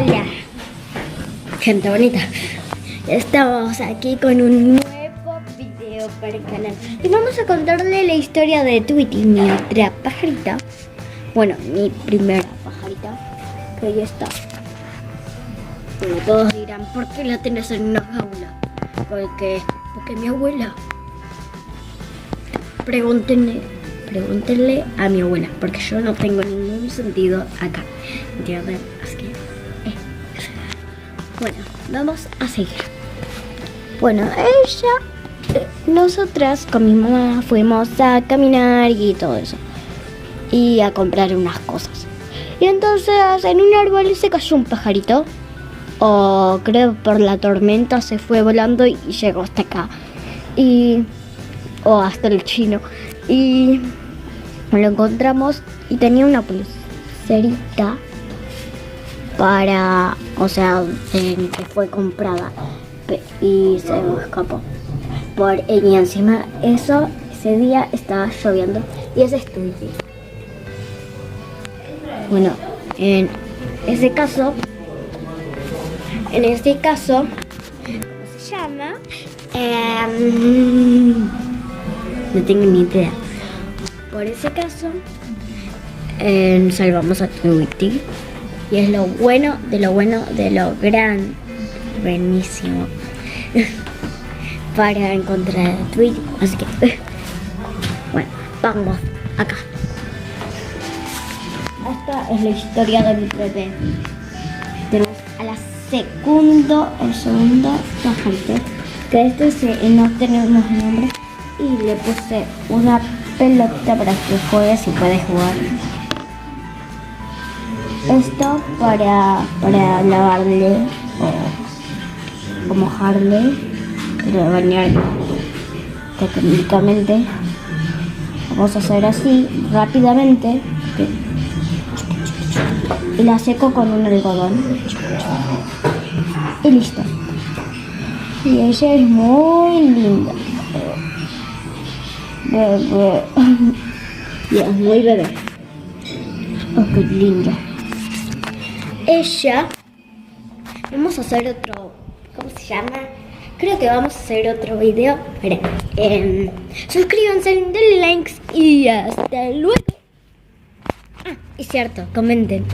Hola, gente bonita. Estamos aquí con un nuevo video para el canal y vamos a contarle la historia de Tweety, mi otra pajarita. Bueno, mi primera pajarita, que ahí está. Bueno, todos dirán, ¿por qué la tenés en una jaula? Porque mi abuela. Pregúntenle a mi abuela, porque yo no tengo ningún sentido acá, ¿entienden? Así que, bueno, vamos a seguir. Bueno, nosotras con mi mamá fuimos a caminar y todo eso, y a comprar unas cosas. Y entonces en un árbol se cayó un pajarito, o creo por la tormenta se fue volando y llegó hasta acá, o hasta el chino. Y lo encontramos y tenía una pulserita para, que fue comprada y se me escapó. Y encima ese día estaba lloviendo y ese estudio. Bueno, en ese caso, ¿cómo se llama? No tengo ni idea. Por ese caso, salvamos a Tweety. Y es lo bueno, de lo buenísimo para encontrar a Tweety. Así que, bueno, vamos acá. Esta es la historia de mi bebé. Tenemos a la segunda pajarita, que no tenemos nombre. Y le puse una pelota para que juegue si puede jugar. Esto para lavarle o mojarle, para bañarle técnicamente. Vamos a hacer así rápidamente y la seco con un algodón y listo. Y ella es muy linda. Bebé. Y es muy bebé. Oh, qué lindo. Ella. Vamos a hacer otro. ¿Cómo se llama? Creo que vamos a hacer otro video. Suscríbanse, denle likes y hasta luego. Ah, es cierto, comenten.